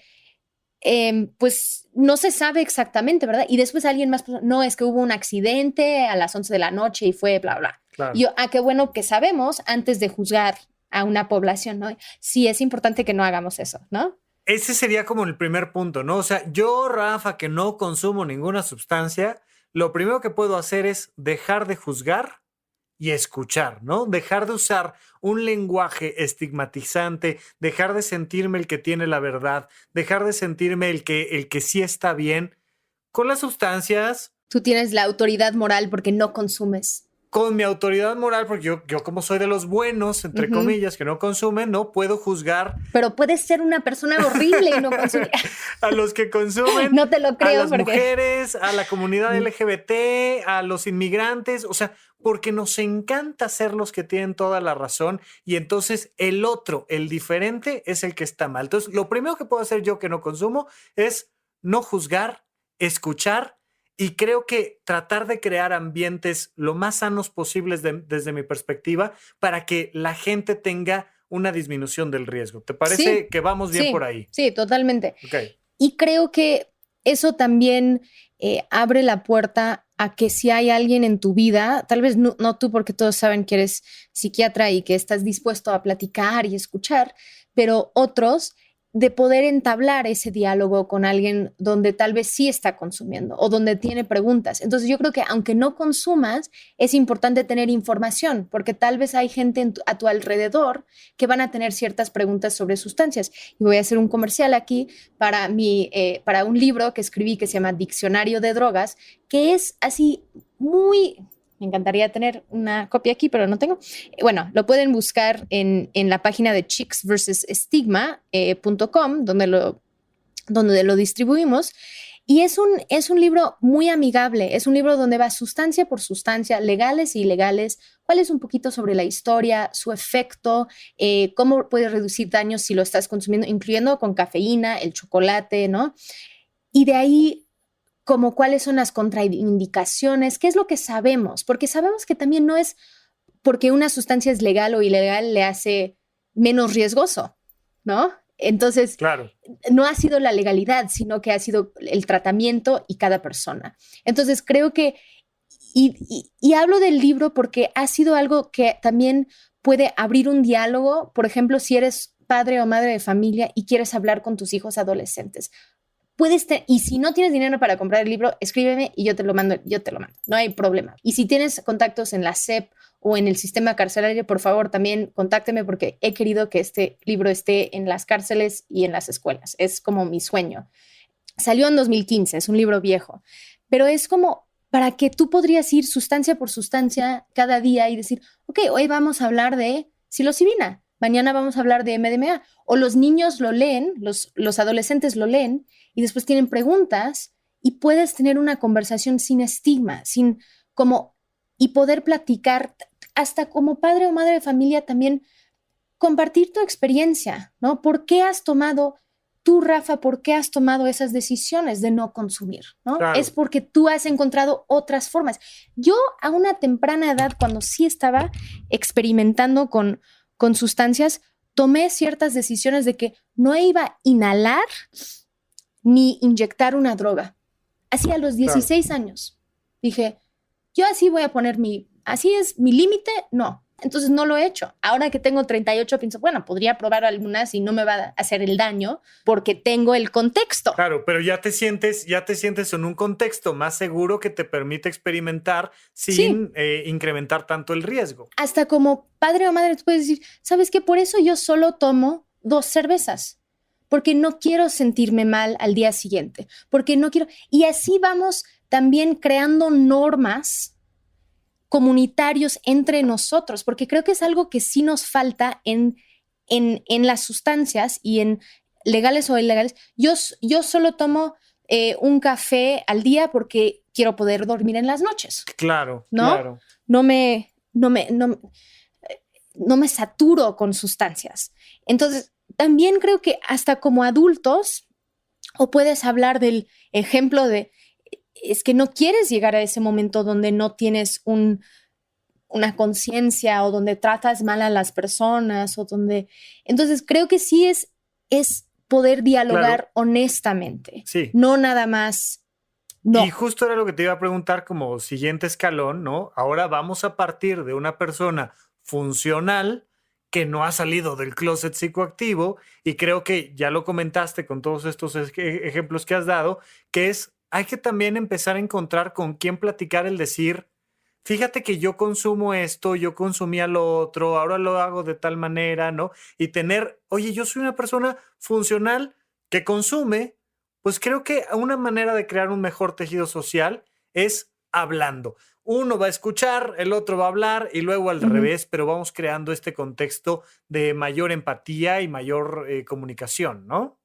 pues no se sabe exactamente, ¿verdad? Y después alguien más puso, no, es que hubo un accidente a las 11 de la noche y fue bla, bla. Claro. Y yo, qué bueno que sabemos antes de juzgar a una población, ¿no? Sí, es importante que no hagamos eso, ¿no? Ese sería como el primer punto, ¿no? O sea, yo, Rafa, que no consumo ninguna sustancia, lo primero que puedo hacer es dejar de juzgar y escuchar, ¿no? Dejar de usar un lenguaje estigmatizante, dejar de sentirme el que tiene la verdad, dejar de sentirme el que sí está bien. Con las sustancias... Tú tienes la autoridad moral porque no consumes. Con mi autoridad moral, porque yo como soy de los buenos, entre comillas, que no consumen, no puedo juzgar. Pero puedes ser una persona horrible y no consumir. A los que consumen. No te lo creo. A las mujeres, a la comunidad LGBT, a los inmigrantes. O sea, porque nos encanta ser los que tienen toda la razón. Y entonces el otro, el diferente, es el que está mal. Entonces, lo primero que puedo hacer yo que no consumo es no juzgar, escuchar. Y creo que tratar de crear ambientes lo más sanos posibles desde mi perspectiva para que la gente tenga una disminución del riesgo. ¿Te parece que vamos bien por ahí? Sí, totalmente. Okay. Y creo que eso también abre la puerta a que si hay alguien en tu vida, tal vez no tú porque todos saben que eres psiquiatra y que estás dispuesto a platicar y escuchar, pero otros, de poder entablar ese diálogo con alguien donde tal vez sí está consumiendo o donde tiene preguntas. Entonces yo creo que aunque no consumas, es importante tener información porque tal vez hay gente a tu alrededor que van a tener ciertas preguntas sobre sustancias. Y voy a hacer un comercial aquí para un libro que escribí que se llama Diccionario de Drogas, que es así muy... Me encantaría tener una copia aquí, pero no tengo. Bueno, lo pueden buscar en la página de chicksvsestigma.com, donde lo distribuimos. Y es un libro muy amigable. Es un libro donde va sustancia por sustancia, legales e ilegales, cuál es un poquito sobre la historia, su efecto, cómo puede reducir daños si lo estás consumiendo, incluyendo con cafeína, el chocolate, ¿no? Y de ahí... como cuáles son las contraindicaciones, qué es lo que sabemos, porque sabemos que también no es porque una sustancia es legal o ilegal le hace menos riesgoso, ¿no? Entonces, claro, no ha sido la legalidad, sino que ha sido el tratamiento y cada persona. Entonces, creo que, y hablo del libro porque ha sido algo que también puede abrir un diálogo, por ejemplo, si eres padre o madre de familia y quieres hablar con tus hijos adolescentes. Y si no tienes dinero para comprar el libro, escríbeme y yo te lo mando, no hay problema. Y si tienes contactos en la SEP o en el sistema carcelario, por favor, también contácteme porque he querido que este libro esté en las cárceles y en las escuelas. Es como mi sueño. Salió en 2015, es un libro viejo, pero es como para que tú podrías ir sustancia por sustancia cada día y decir, ok, hoy vamos a hablar de psilocibina, mañana vamos a hablar de MDMA, o los niños lo leen, los adolescentes lo leen, y después tienen preguntas y puedes tener una conversación sin estigma, y poder platicar hasta como padre o madre de familia también, compartir tu experiencia, ¿no? ¿Por qué has tomado, tú, Rafa, por qué has tomado esas decisiones de no consumir, ¿no? Claro. Es porque tú has encontrado otras formas. Yo a una temprana edad, cuando sí estaba experimentando con sustancias, tomé ciertas decisiones de que no iba a inhalar ni inyectar una droga. Así a los 16 años. Dije, yo así voy a poner así es mi límite, no. Entonces no lo he hecho. Ahora que tengo 38, pienso, bueno, podría probar algunas y no me va a hacer el daño porque tengo el contexto. Claro, pero ya te sientes en un contexto más seguro que te permite experimentar sin incrementar tanto el riesgo. Hasta como padre o madre, tú puedes decir, ¿sabes qué? Por eso yo solo tomo 2 cervezas. Porque no quiero sentirme mal al día siguiente. Porque no quiero... Y así vamos también creando normas comunitarios entre nosotros, porque creo que es algo que sí nos falta en las sustancias y en legales o ilegales. Yo solo tomo un café al día porque quiero poder dormir en las noches. Claro, ¿no? claro. no me saturo con sustancias. Entonces, también creo que hasta como adultos, o puedes hablar del ejemplo de, es que no quieres llegar a ese momento donde no tienes una conciencia o donde tratas mal a las personas o donde... Entonces, creo que sí es poder dialogar honestamente, no nada más... No. Y justo era lo que te iba a preguntar como siguiente escalón, ¿no? Ahora vamos a partir de una persona funcional que no ha salido del closet psicoactivo, y creo que ya lo comentaste con todos estos ejemplos que has dado, que hay que también empezar a encontrar con quién platicar el decir, fíjate que yo consumo esto, yo consumía lo otro, ahora lo hago de tal manera, ¿no? Y tener, oye, yo soy una persona funcional que consume, pues creo que una manera de crear un mejor tejido social es hablando. Uno va a escuchar, el otro va a hablar y luego al revés, pero vamos creando este contexto de mayor empatía y mayor comunicación, ¿no?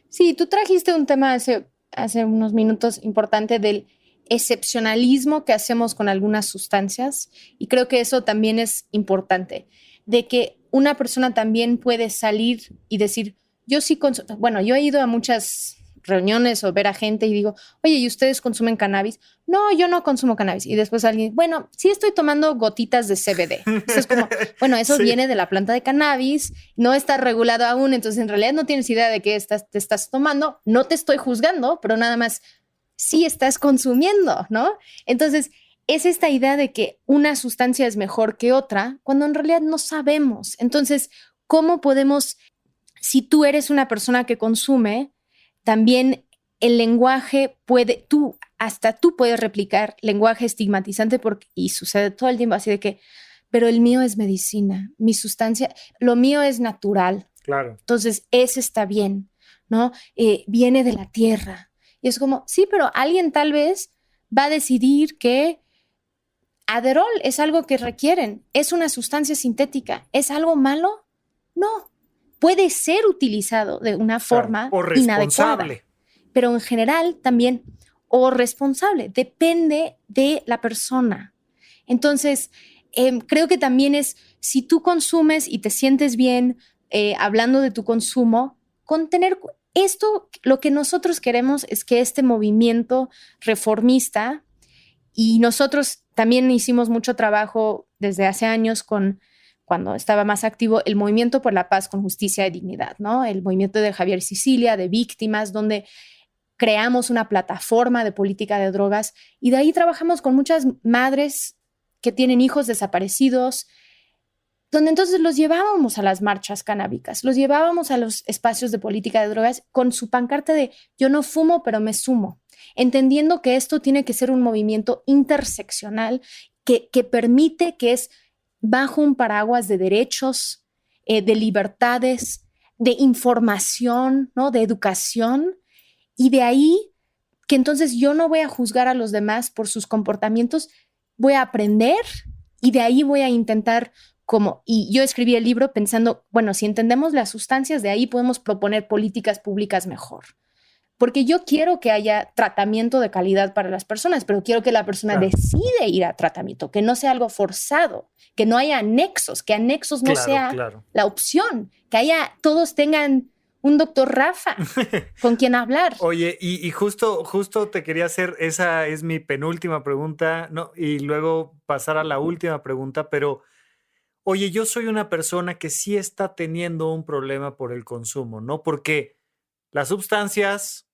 Sí, tú trajiste un tema hace unos minutos importante del excepcionalismo que hacemos con algunas sustancias, y creo que eso también es importante, de que una persona también puede salir y decir, yo sí consumo, bueno, yo he ido a muchas reuniones o ver a gente y digo, oye, ¿y ustedes consumen cannabis? No, yo no consumo cannabis. Y después alguien, bueno, sí estoy tomando gotitas de CBD. Entonces es como, bueno, eso viene de la planta de cannabis, no está regulado aún, entonces en realidad no tienes idea de qué te estás tomando, no te estoy juzgando, pero nada más sí estás consumiendo, ¿no? Entonces es esta idea de que una sustancia es mejor que otra, cuando en realidad no sabemos. Entonces, ¿cómo podemos, si tú eres una persona que consume, también el lenguaje hasta tú puedes replicar lenguaje estigmatizante y sucede todo el tiempo así de que, pero el mío es medicina, mi sustancia, lo mío es natural. Claro. Entonces, ese está bien, ¿no? Viene de la tierra. Y es como, sí, pero alguien tal vez va a decidir que Adderall es algo que requieren, es una sustancia sintética, ¿es algo malo? No. Puede ser utilizado de una forma inadecuada, pero en general también, o responsable, depende de la persona. Entonces, creo que también si tú consumes y te sientes bien hablando de tu consumo, contener esto, lo que nosotros queremos es que este movimiento reformista, y nosotros también hicimos mucho trabajo desde hace años cuando estaba más activo el Movimiento por la Paz con Justicia y Dignidad, ¿no? El movimiento de Javier Sicilia, de víctimas, donde creamos una plataforma de política de drogas, y de ahí trabajamos con muchas madres que tienen hijos desaparecidos, donde entonces los llevábamos a las marchas canábicas, los llevábamos a los espacios de política de drogas con su pancarta de yo no fumo, pero me sumo, entendiendo que esto tiene que ser un movimiento interseccional que permite, que es bajo un paraguas de derechos, de libertades, de información, ¿no? De educación, y de ahí que entonces yo no voy a juzgar a los demás por sus comportamientos, voy a aprender y de ahí voy a intentar y yo escribí el libro pensando, bueno, si entendemos las sustancias, de ahí podemos proponer políticas públicas mejor. Porque yo quiero que haya tratamiento de calidad para las personas, pero quiero que la persona decide ir a tratamiento, que no sea algo forzado, que no haya anexos, que anexos no sea la opción, que todos tengan un doctor Rafa con quien hablar. Oye, y justo te quería hacer, esa es mi penúltima pregunta, ¿no? Y luego pasar a la última pregunta, pero oye, yo soy una persona que sí está teniendo un problema por el consumo, ¿no? Porque las sustancias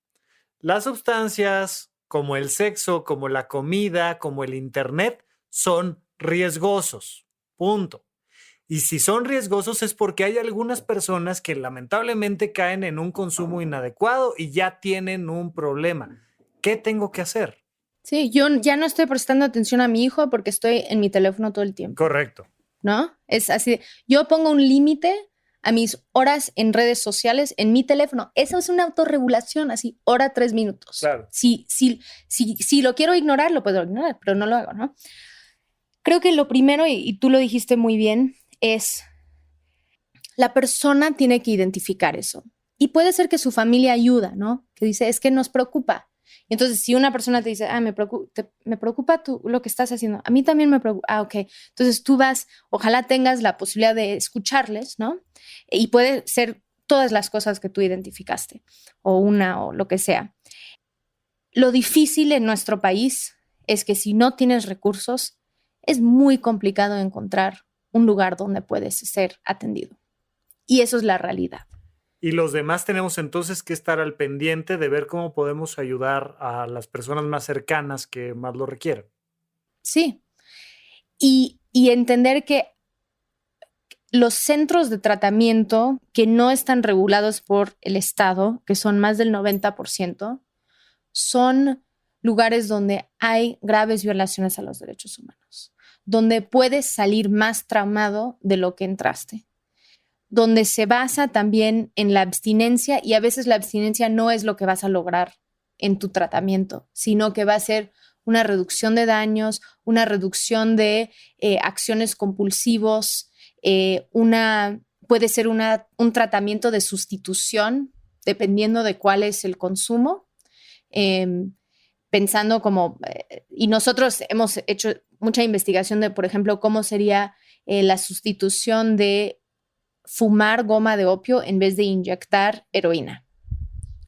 como el sexo, como la comida, como el internet, son riesgosos, punto. Y si son riesgosos es porque hay algunas personas que lamentablemente caen en un consumo inadecuado y ya tienen un problema. ¿Qué tengo que hacer? Sí, yo ya no estoy prestando atención a mi hijo porque estoy en mi teléfono todo el tiempo. Correcto. ¿No? Es así. Yo pongo un límite a mis horas en redes sociales en mi teléfono. Eso es una autorregulación, así, hora 3 minutos. Claro. Si lo quiero ignorar, lo puedo ignorar, pero no lo hago, ¿no? Creo que lo primero, y tú lo dijiste muy bien, es la persona tiene que identificar eso. Y puede ser que su familia ayuda, ¿no? Que dice, es que nos preocupa. Entonces, si una persona te dice, me preocupa lo que estás haciendo, a mí también me preocupa, ok. Entonces tú vas, ojalá tengas la posibilidad de escucharles, ¿no? Y puede ser todas las cosas que tú identificaste, o lo que sea. Lo difícil en nuestro país es que si no tienes recursos, es muy complicado encontrar un lugar donde puedes ser atendido. Y eso es la realidad. Y los demás tenemos entonces que estar al pendiente de ver cómo podemos ayudar a las personas más cercanas que más lo requieran. Sí. Y entender que los centros de tratamiento que no están regulados por el Estado, que son más del 90%, son lugares donde hay graves violaciones a los derechos humanos, donde puedes salir más traumado de lo que entraste, donde se basa también en la abstinencia, y a veces la abstinencia no es lo que vas a lograr en tu tratamiento, sino que va a ser una reducción de daños, una reducción de acciones compulsivos, puede ser un tratamiento de sustitución, dependiendo de cuál es el consumo. Pensando y nosotros hemos hecho mucha investigación de, por ejemplo, cómo sería la sustitución de fumar goma de opio en vez de inyectar heroína,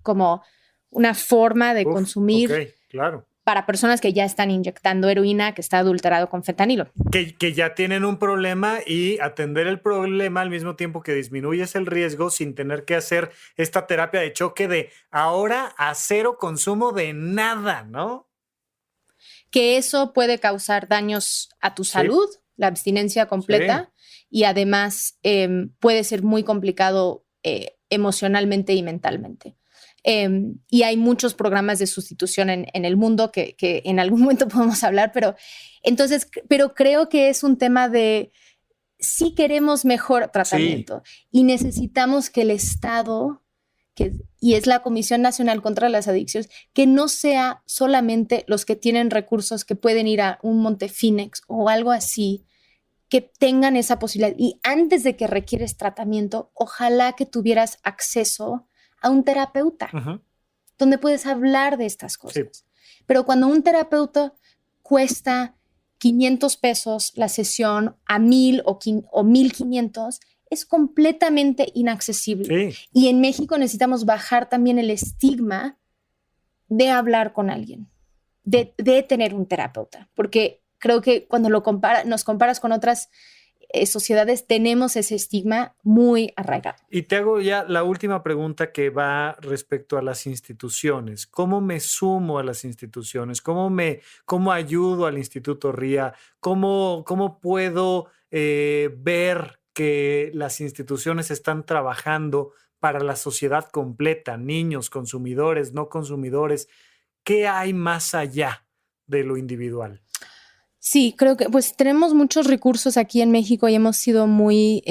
como una forma de consumir claro, para personas que ya están inyectando heroína que está adulterado con fentanilo. Que ya tienen un problema, y atender el problema al mismo tiempo que disminuyes el riesgo sin tener que hacer esta terapia de choque de ahora a cero consumo de nada, ¿no? Que eso puede causar daños a tu salud, la abstinencia completa, y además puede ser muy complicado emocionalmente y mentalmente. Y hay muchos programas de sustitución en el mundo que en algún momento podemos hablar, pero creo que es un tema de si queremos mejor tratamiento y necesitamos que el Estado, y es la Comisión Nacional contra las Adicciones, que no sea solamente los que tienen recursos que pueden ir a un Montefínex o algo así, que tengan esa posibilidad. Y antes de que requieres tratamiento, ojalá que tuvieras acceso a un terapeuta, donde puedes hablar de estas cosas. Pero cuando un terapeuta cuesta 500 pesos la sesión a 1,000 o 1,500, es completamente inaccesible. Y en México necesitamos bajar también el estigma de hablar con alguien, de tener un terapeuta, porque creo que cuando nos comparas con otras sociedades, tenemos ese estigma muy arraigado. Y te hago ya la última pregunta, que va respecto a las instituciones. ¿Cómo me sumo a las instituciones? ¿Cómo ayudo al Instituto RIA? ¿Cómo puedo ver que las instituciones están trabajando para la sociedad completa? Niños, consumidores, no consumidores. ¿Qué hay más allá de lo individual? Sí, creo que pues tenemos muchos recursos aquí en México y hemos sido muy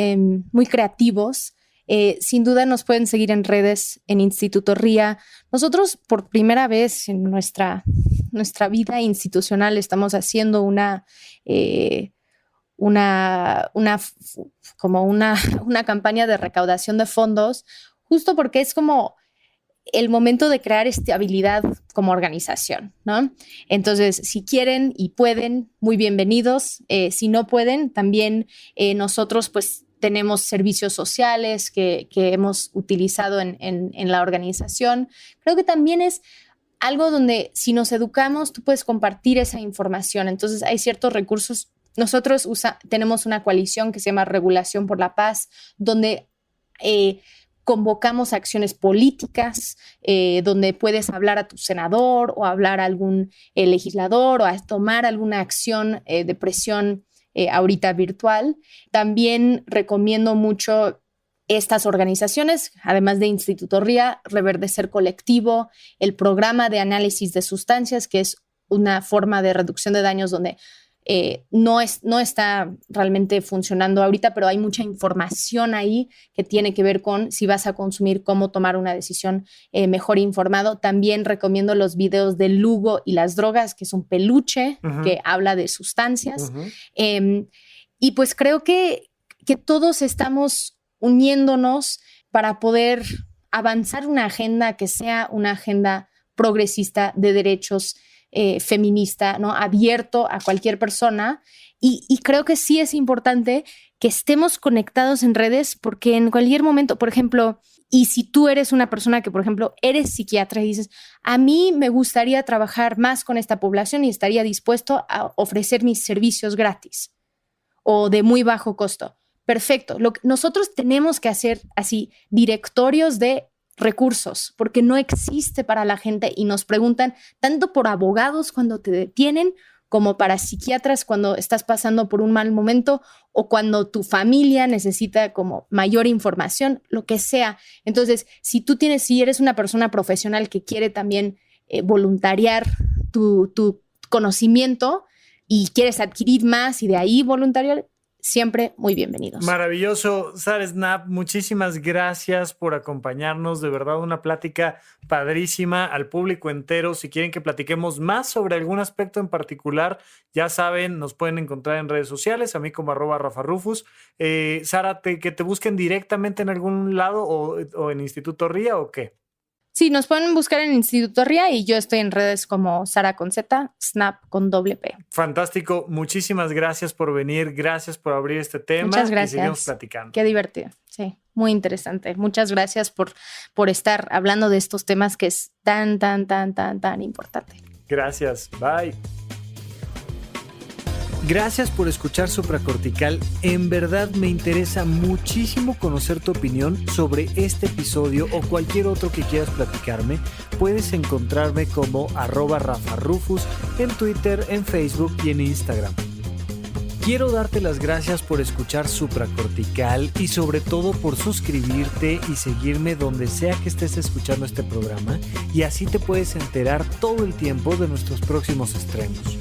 creativos. Sin duda nos pueden seguir en redes, en Instituto RIA. Nosotros por primera vez en nuestra vida institucional estamos haciendo una campaña de recaudación de fondos, justo porque es como el momento de crear estabilidad como organización, ¿no? Entonces, si quieren y pueden, muy bienvenidos. Si no pueden, también nosotros pues tenemos servicios sociales que hemos utilizado en la organización. Creo que también es algo donde si nos educamos, tú puedes compartir esa información. Entonces, hay ciertos recursos. Nosotros tenemos una coalición que se llama Regulación por la Paz, donde convocamos acciones políticas, donde puedes hablar a tu senador o hablar a algún legislador o a tomar alguna acción de presión ahorita virtual. También recomiendo mucho estas organizaciones, además de Instituto RIA, Reverdecer Colectivo, el programa de análisis de sustancias, que es una forma de reducción de daños donde no está realmente funcionando ahorita, pero hay mucha información ahí que tiene que ver con si vas a consumir, cómo tomar una decisión mejor informado. También recomiendo los videos de Lugo y las drogas, que es un peluche que habla de sustancias. Y pues creo que todos estamos uniéndonos para poder avanzar una agenda que sea una agenda progresista, de derechos, feminista, ¿no? Abierto a cualquier persona. Y creo que sí es importante que estemos conectados en redes, porque en cualquier momento, por ejemplo, y si tú eres una persona que, por ejemplo, eres psiquiatra y dices, a mí me gustaría trabajar más con esta población y estaría dispuesto a ofrecer mis servicios gratis o de muy bajo costo. Perfecto. Nosotros tenemos que hacer así directorios de recursos, porque no existe para la gente y nos preguntan tanto por abogados cuando te detienen como para psiquiatras cuando estás pasando por un mal momento o cuando tu familia necesita como mayor información, lo que sea. Entonces, si eres una persona profesional que quiere también voluntariar tu conocimiento y quieres adquirir más y de ahí voluntariar, siempre muy bienvenidos. Maravilloso. Sara Snap, muchísimas gracias por acompañarnos. De verdad, una plática padrísima al público entero. Si quieren que platiquemos más sobre algún aspecto en particular, ya saben, nos pueden encontrar en redes sociales, a mí como @RafaRufus. Sara, que te busquen directamente en algún lado o en Instituto RIA o qué. Sí, nos pueden buscar en Instituto RIA y yo estoy en redes como Sara con Z, Snap con P. Fantástico. Muchísimas gracias por venir. Gracias por abrir este tema. Muchas gracias. Y seguimos platicando. Qué divertido. Sí, muy interesante. Muchas gracias por estar hablando de estos temas que es tan importante. Gracias. Bye. Gracias por escuchar Supracortical. En verdad me interesa muchísimo conocer tu opinión sobre este episodio o cualquier otro que quieras platicarme. Puedes encontrarme como @RafaRufus en Twitter, en Facebook y en Instagram. Quiero darte las gracias por escuchar Supracortical y sobre todo por suscribirte y seguirme donde sea que estés escuchando este programa, y así te puedes enterar todo el tiempo de nuestros próximos estrenos.